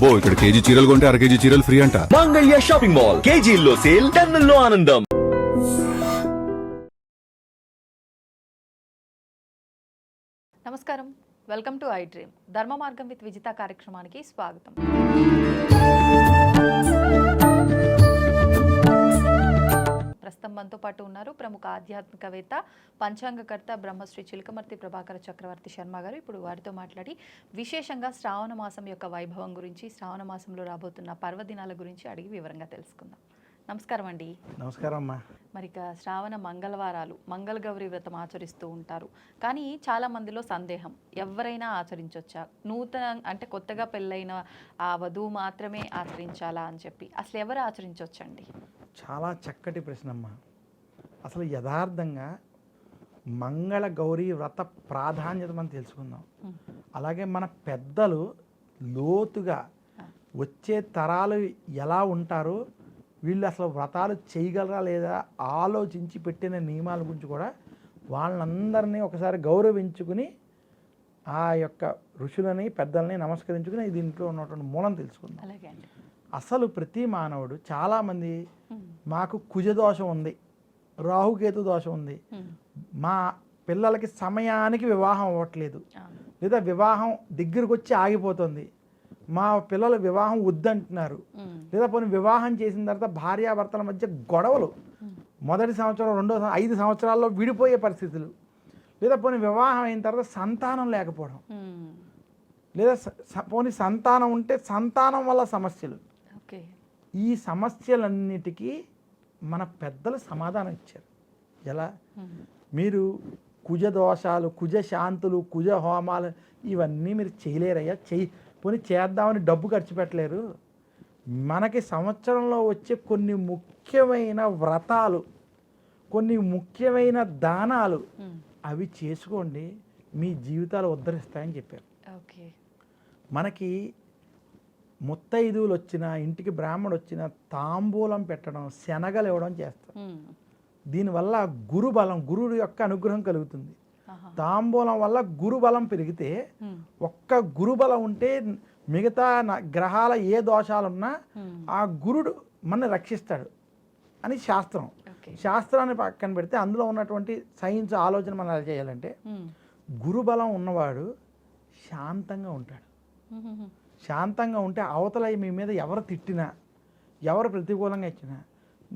అబ్బో ఇక్కడ కేజీ చీరలు కొంటే అర కేజీ చీరలు ఫ్రీ అంట. మంగళ్య షాపింగ్ మాల్, కేజీల్లో సేల్, టన్నుల్లో ఆనందం. నమస్కారం, వెల్కమ్ టు ఐ డ్రీమ్. ధర్మ మార్గం విత్ విజిత కార్యక్రమానికి స్వాగతం. ప్రస్తుతం మనతో పాటు ఉన్నారు ప్రముఖ ఆధ్యాత్మికవేత్త, పంచాంగకర్త బ్రహ్మశ్రీ చిలకమర్తి ప్రభాకర చక్రవర్తి శర్మ గారు. ఇప్పుడు వారితో మాట్లాడి విశేషంగా శ్రావణ మాసం యొక్క వైభవం గురించి, శ్రావణ మాసంలో రాబోతున్న పర్వదినాల గురించి అడిగి వివరంగా తెలుసుకుందాం. నమస్కారం అండి. నమస్కారం అమ్మా. మరి ఇక శ్రావణ మంగళవారాలు మంగళగౌరి వ్రతం ఆచరిస్తూ ఉంటారు, కానీ చాలా మందిలో సందేహం, ఎవరైనా ఆచరించవచ్చా, నూతన అంటే కొత్తగా పెళ్ళైన ఆ వధువు మాత్రమే ఆచరించాలా అని చెప్పి, అసలు ఎవరు ఆచరించవచ్చండి? చాలా చక్కటి ప్రశ్న అమ్మా. అసలు యథార్థంగా మంగళ గౌరీ వ్రత ప్రాధాన్యత మనం తెలుసుకుందాం. అలాగే మన పెద్దలు లోతుగా వచ్చే తరాలు ఎలా ఉంటారో, వీళ్ళు అసలు వ్రతాలు చేయగలరా లేదా ఆలోచించి పెట్టిన నియమాల గురించి కూడా వాళ్ళందరినీ ఒకసారి గౌరవించుకుని ఆ యొక్క ఋషులని పెద్దల్ని నమస్కరించుకుని దీంట్లో ఉన్నటువంటి మూలం తెలుసుకుందాం. అలాగే అండి. అసలు ప్రతి మానవుడు చాలామంది మాకు కుజదోషం ఉంది, రాహుకేతు దోషం ఉంది, మా పిల్లలకి సమయానికి వివాహం అవ్వట్లేదు, లేదా వివాహం దగ్గరకు వచ్చి ఆగిపోతుంది, మా పిల్లలు వివాహం వద్దంటున్నారు, లేదా పోనీ వివాహం చేసిన తర్వాత భార్యాభర్తల మధ్య గొడవలు, మొదటి సంవత్సరం 5 సంవత్సరాల్లో విడిపోయే పరిస్థితులు, లేదా పోనీ వివాహం అయిన తర్వాత సంతానం లేకపోవడం, లేదా పోనీ సంతానం ఉంటే సంతానం వల్ల సమస్యలు. ఈ సమస్యలన్నిటికీ మన పెద్దలు సమాధానం ఇచ్చారు. ఎలా? మీరు కుజ దోషాలు, కుజ శాంతులు, కుజ హోమాలు ఇవన్నీ మీరు చేయలేరయ్యా, పోనీ చేద్దామని డబ్బు ఖర్చు పెట్టలేరు. మనకి సంవత్సరంలో వచ్చే కొన్ని ముఖ్యమైన వ్రతాలు, కొన్ని ముఖ్యమైన దానాలు అవి చేసుకోండి, మీ జీవితాలు ఉద్ధరిస్తాయని చెప్పారు. మనకి ముత్తైదువులు వచ్చినా, ఇంటికి బ్రాహ్మణుడు వచ్చినా తాంబూలం పెట్టడం, శనగలు ఇవ్వడం చేస్తారు. దీనివల్ల గురుబలం, గురువు యొక్క అనుగ్రహం కలుగుతుంది. తాంబూలం వల్ల గురుబలం పెరిగితే, ఒక్క గురుబలం ఉంటే మిగతా గ్రహాల ఏ దోషాలున్నా ఆ గురుడు మనని రక్షిస్తాడు అని శాస్త్రం. శాస్త్రాన్ని పక్కన పెడితే అందులో ఉన్నటువంటి సైన్స్ ఆలోచన మనం ఎలా చేయాలంటే, గురుబలం ఉన్నవాడు శాంతంగా ఉంటాడు. శాంతంగా ఉంటే అవతల మీ మీద ఎవరు తిట్టినా, ఎవరు ప్రతికూలంగా ఇచ్చినా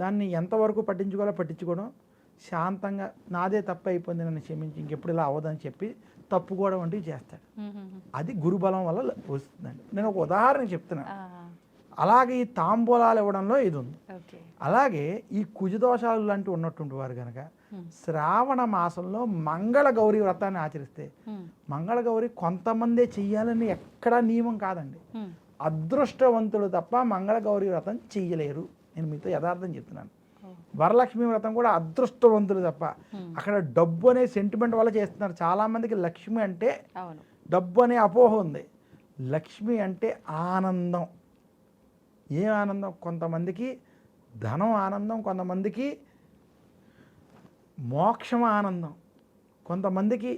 దాన్ని ఎంతవరకు పట్టించుకోవడం, శాంతంగా నాదే తప్పు అయిపోయింది, నన్ను క్షమించి ఇంకెప్పుడు ఇలా అవ్వదని చెప్పి తప్పుకోవడం వంటివి చేస్తాడు. అది గురుబలం వల్ల వస్తుందండి. నేను ఒక ఉదాహరణ చెప్తున్నాను. అలాగే ఈ తాంబూలాలు ఇవ్వడంలో ఇది ఉంది. అలాగే ఈ కుజదోషాలు లాంటివి ఉన్నటువంటి వారు కనుక శ్రావణ మాసంలో మంగళ గౌరీ వ్రతాన్ని ఆచరిస్తే, మంగళ గౌరీ కొంతమందే చెయ్యాలని ఎక్కడా నియమం కాదండి. అదృష్టవంతులు తప్ప మంగళ గౌరీ వ్రతం చెయ్యలేరు. నేను మీతో యథార్థం చెప్తున్నాను. వరలక్ష్మి వ్రతం కూడా అదృష్టవంతులు తప్ప, అక్కడ డబ్బు అనే సెంటిమెంట్ వల్ల చేస్తున్నారు. చాలామందికి లక్ష్మి అంటే డబ్బు అనే అపోహ ఉంది. లక్ష్మి అంటే ఆనందం. ఏం ఆనందం? కొంతమందికి ధనం ఆనందం, కొంతమందికి మోక్షం ఆనందం, కొంతమందికి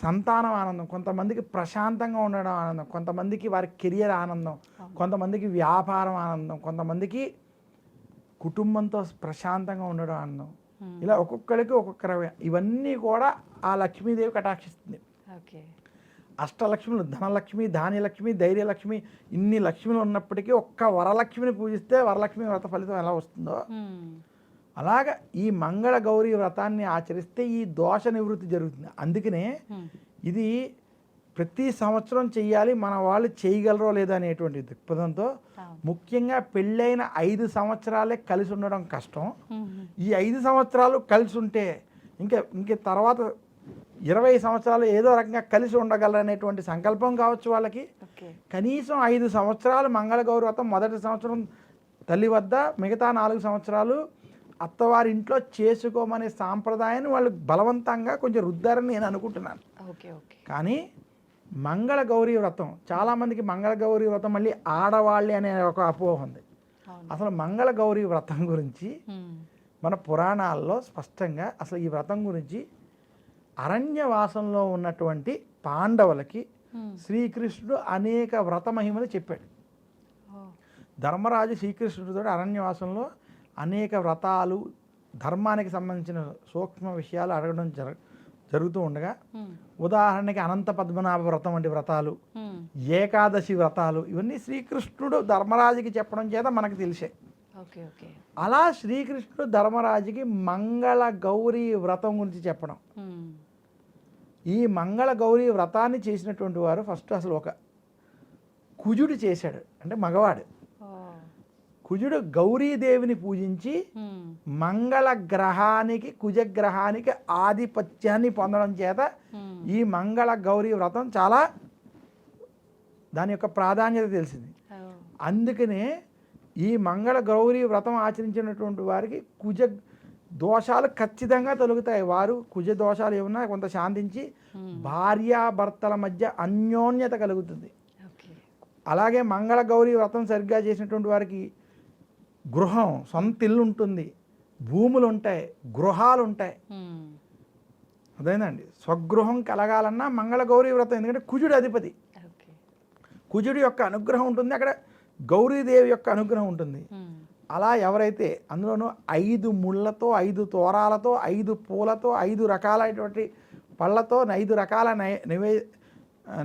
సంతానం ఆనందం, కొంతమందికి ప్రశాంతంగా ఉండడం ఆనందం, కొంతమందికి వారి కెరియర్ ఆనందం, కొంతమందికి వ్యాపారం ఆనందం, కొంతమందికి కుటుంబంతో ప్రశాంతంగా ఉండడం ఆనందం. ఇలా ఒక్కొక్కరికి ఒక్కొక్క ఇవన్నీ కూడా ఆ లక్ష్మీదేవి కటాక్షిస్తుంది. అష్టలక్ష్ములు, ధనలక్ష్మి, ధాన్యలక్ష్మి, ధైర్యలక్ష్మి, ఇన్ని లక్ష్మిలు ఉన్నప్పటికీ ఒక్క వరలక్ష్మిని పూజిస్తే వరలక్ష్మి వ్రత ఫలితం ఎలా వస్తుందో, అలాగా ఈ మంగళ గౌరీ వ్రతాన్ని ఆచరిస్తే ఈ దోష నివృత్తి జరుగుతుంది. అందుకనే ఇది ప్రతి సంవత్సరం చెయ్యాలి, మన వాళ్ళు చేయగలరో లేదా అనేటువంటి దృక్పథంతో, ముఖ్యంగా పెళ్ళైన 5 సంవత్సరాలే కలిసి ఉండడం కష్టం. ఈ 5 సంవత్సరాలు కలిసి ఉంటే ఇంక తర్వాత 20 సంవత్సరాలు ఏదో రకంగా కలిసి ఉండగలరనేటువంటి సంకల్పం కావచ్చు వాళ్ళకి. కనీసం 5 సంవత్సరాలు మంగళ గౌరీ వ్రతం, మొదటి సంవత్సరం తల్లి వద్ద, మిగతా 4 సంవత్సరాలు అత్తవారి ఇంట్లో చేసుకోమనే సాంప్రదాయాన్ని వాళ్ళు బలవంతంగా కొంచెం రుద్దారని నేను అనుకుంటున్నాను. కానీ మంగళ గౌరీ వ్రతం, చాలామందికి మంగళ గౌరీ వ్రతం మళ్ళీ ఆడవాళ్ళే అనే ఒక అపోహ ఉంది. అసలు మంగళ గౌరీ వ్రతం గురించి మన పురాణాల్లో స్పష్టంగా అసలు ఈ వ్రతం గురించి అరణ్యవాసంలో ఉన్నటువంటి పాండవులకి శ్రీకృష్ణుడు అనేక వ్రత మహిమలు చెప్పాడు. ధర్మరాజు శ్రీకృష్ణుడితో అరణ్యవాసంలో అనేక వ్రతాలు ధర్మానికి సంబంధించిన సూక్ష్మ విషయాలు అడగడం జరుగుతూ ఉండగా, ఉదాహరణకి అనంత పద్మనాభ వ్రతం వంటి వ్రతాలు, ఏకాదశి వ్రతాలు, ఇవన్నీ శ్రీకృష్ణుడు ధర్మరాజుకి చెప్పడం చేత మనకు తెలిసే. అలా శ్రీకృష్ణుడు ధర్మరాజుకి మంగళ గౌరీ వ్రతం గురించి చెప్పడం. ఈ మంగళ గౌరీ వ్రతాన్ని చేసినటువంటి వారు ఫస్ట్ అసలు ఒక కుజుడు చేశాడు, అంటే మగవాడు. కుజుడు గౌరీదేవిని పూజించి మంగళ గ్రహానికి కుజగ్రహానికి ఆధిపత్యాన్ని పొందడం చేత ఈ మంగళ గౌరీ వ్రతం చాలా దాని యొక్క ప్రాధాన్యత తెలిసింది. అందుకనే ఈ మంగళ గౌరీ వ్రతం ఆచరించినటువంటి వారికి కుజ దోషాలు ఖచ్చితంగా తొలగుతాయి. వారు కుజ దోషాలు ఏమన్నా కొంత శాంతించి భార్యాభర్తల మధ్య అన్యోన్యత కలుగుతుంది. అలాగే మంగళ గౌరీ వ్రతం సరిగ్గా చేసినటువంటి వారికి గృహం, సొంత ఇల్లు ఉంటుంది, భూములు ఉంటాయి, గృహాలు ఉంటాయి. అదేనండి, స్వగృహం కలగాలన్నా మంగళ గౌరీ వ్రతం, ఎందుకంటే కుజుడు అధిపతి. కుజుడి యొక్క అనుగ్రహం ఉంటుంది, అక్కడ గౌరీదేవి యొక్క అనుగ్రహం ఉంటుంది. అలా ఎవరైతే అందులోనూ 5 ముళ్ళతో, 5 తోరాలతో, 5 పూలతో, 5 రకాలైనటువంటి పళ్ళతో, 5 రకాల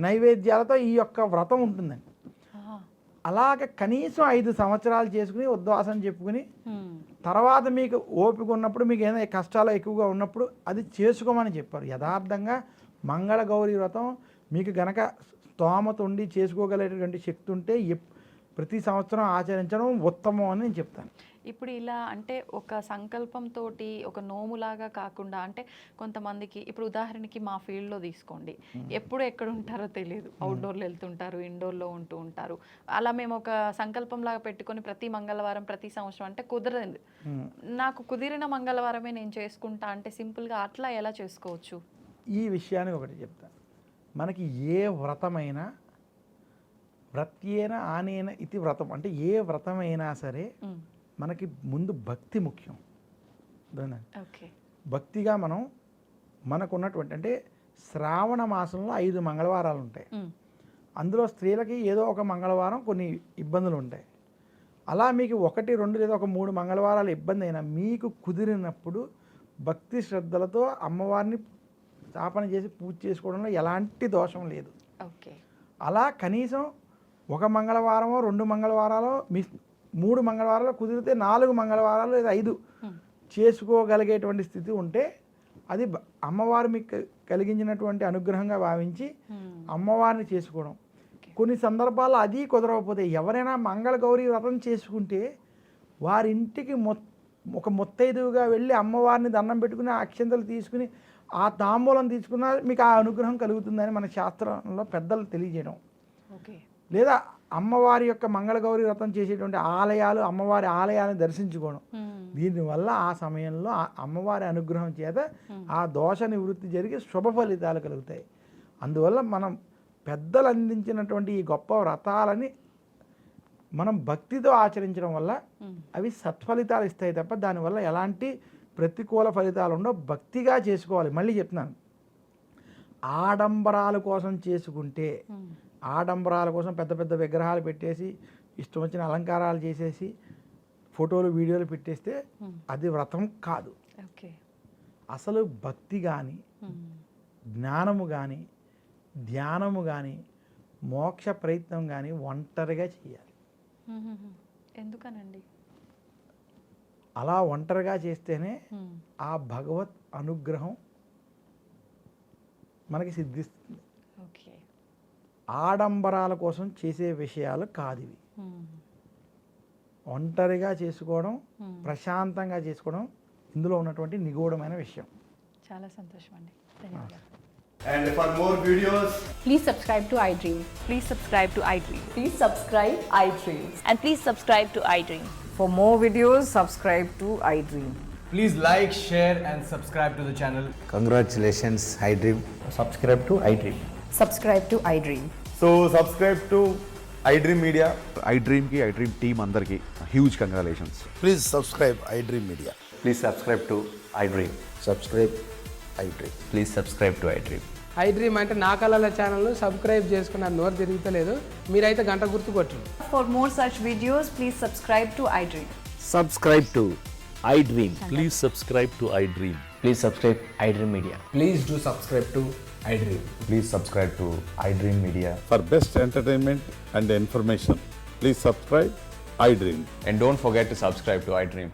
నైవేద్యాలతో ఈ యొక్క వ్రతం ఉంటుందండి. అలాగే కనీసం 5 సంవత్సరాలు చేసుకుని ఉద్వాసం చెప్పుకుని తర్వాత మీకు ఓపిక ఉన్నప్పుడు, మీకు ఏదైనా కష్టాలు ఎక్కువగా ఉన్నప్పుడు అది చేసుకోమని చెప్పారు. యథార్థంగా మంగళ గౌరీ వ్రతం మీకు గనక స్తోమత ఉండి చేసుకోగలిగేటువంటి శక్తి ఉంటే ప్రతి సంవత్సరం ఆచరించడం ఉత్తమం అని నేను చెప్తాను. ఇప్పుడు ఇలా అంటే ఒక సంకల్పంతో ఒక నోములాగా కాకుండా, అంటే కొంతమందికి ఇప్పుడు ఉదాహరణకి మా ఫీల్డ్లో తీసుకోండి, ఎప్పుడు ఎక్కడ ఉంటారో తెలియదు, అవుట్డోర్లో వెళ్తుంటారు, ఇండోర్లో ఉంటూ ఉంటారు. అలా మేము ఒక సంకల్పంలాగా పెట్టుకొని ప్రతి మంగళవారం ప్రతి సంవత్సరం అంటే కుదరదు. నాకు కుదిరిన మంగళవారమే నేను చేసుకుంటా అంటే సింపుల్గా అట్లా ఎలా చేసుకోవచ్చు? ఈ విషయానికి ఒకటి చెప్తాను. మనకి ఏ వ్రతమైనా వ్రత్యేన ఆనేన ఇది వ్రతం, అంటే ఏ వ్రతమైనా సరే మనకి ముందు భక్తి ముఖ్యం. భక్తిగా మనం మనకున్నటువంటి, అంటే శ్రావణ మాసంలో 5 మంగళవారాలు ఉంటాయి. అందులో స్త్రీలకి ఏదో ఒక మంగళవారం కొన్ని ఇబ్బందులు ఉంటాయి. అలా మీకు 1, 2 లేదా ఒక 3 మంగళవారాలు ఇబ్బంది అయినా మీకు కుదిరినప్పుడు భక్తి శ్రద్ధలతో అమ్మవారిని స్థాపన చేసి పూజ చేసుకోవడంలో ఎలాంటి దోషం లేదు. అలా కనీసం 1 మంగళవారమో 2 మంగళవారాలు, మీ 3 మంగళవారాలు కుదిరితే 4 మంగళవారాలు లేదా 5 చేసుకోగలిగేటువంటి స్థితి ఉంటే అది అమ్మవారు మీకు కలిగించినటువంటి అనుగ్రహంగా భావించి అమ్మవారిని చేసుకోవడం. కొన్ని సందర్భాల్లో అది కుదరకపోతే ఎవరైనా మంగళ గౌరీ వ్రతం చేసుకుంటే వారింటికి ఒక ముత్తైదువుగా వెళ్ళి అమ్మవారిని దండం పెట్టుకుని అక్షంతలు తీసుకుని ఆ తాంబూలం తీసుకున్నా మీకు ఆ అనుగ్రహం కలుగుతుందని మన శాస్త్రంలో పెద్దలు తెలియజేయడం. లేదా అమ్మవారి యొక్క మంగళ గౌరీ వ్రతం చేసేటువంటి ఆలయాలు, అమ్మవారి ఆలయాలను దర్శించుకోవడం. దీనివల్ల ఆ సమయంలో అమ్మవారి అనుగ్రహం చేత ఆ దోష నివృత్తి జరిగి శుభ ఫలితాలు కలుగుతాయి. అందువల్ల మనం పెద్దలు అందించినటువంటి ఈ గొప్ప వ్రతాలని మనం భక్తితో ఆచరించడం వల్ల అవి సత్ఫలితాలు ఇస్తాయి తప్ప దానివల్ల ఎలాంటి ప్రతికూల ఫలితాలు ఉండవు. భక్తిగా చేసుకోవాలి. మళ్ళీ చెప్తున్నాను, ఆడంబరాల కోసం చేసుకుంటే, ఆడంబరాల కోసం పెద్ద పెద్ద విగ్రహాలు పెట్టేసి ఇష్టం వచ్చిన అలంకారాలు చేసేసి ఫోటోలు వీడియోలు పెట్టేస్తే అది వ్రతం కాదు. అసలు భక్తి కానీ, జ్ఞానము కానీ, ధ్యానము కానీ, మోక్ష ప్రయత్నం కానీ ఒంటరిగా చేయాలి. ఎందుకనండి? అలా ఒంటరిగా చేస్తేనే ఆ భగవత్ అనుగ్రహం మనకి సిద్ధిస్తుంది. ఆడంబరాల కోసం చేసే విషయాలు కాదు ఇవి. ఒంటరిగా చేసుకోవడం, ప్రశాంతంగా చేసుకోవడం ఇందులో ఉన్నటువంటి నిగూఢమైన విషయం. చాలా సంతోషం అండి. ధన్యవాదాలు. And for more videos, please subscribe to iDream. Please subscribe to iDream. Please subscribe iDream. And please subscribe to iDream. For more videos, subscribe to iDream. please like, share and subscribe to the channel. Congratulations, iDream. Subscribe to iDream. Subscribe to iDream. So subscribe to iDream Media. iDream కి iDream team అందరికి huge congratulations. Please subscribe iDream Media. Please subscribe to iDream. Subscribe iDream. Please subscribe to iDream. I dream అంటే నా కళల ఛానల్ను subscribe చేసుకున్న నోరు తిరుగుతలేదు. మీరైతే గంట గుర్తు కొట్టండి. For more such videos, please subscribe to iDream. Subscribe to iDream. Please subscribe to iDream. Please subscribe iDream Media. Please do subscribe to iDream. Please subscribe to iDream Media. For best entertainment and information, please subscribe iDream. And don't forget to subscribe to iDream.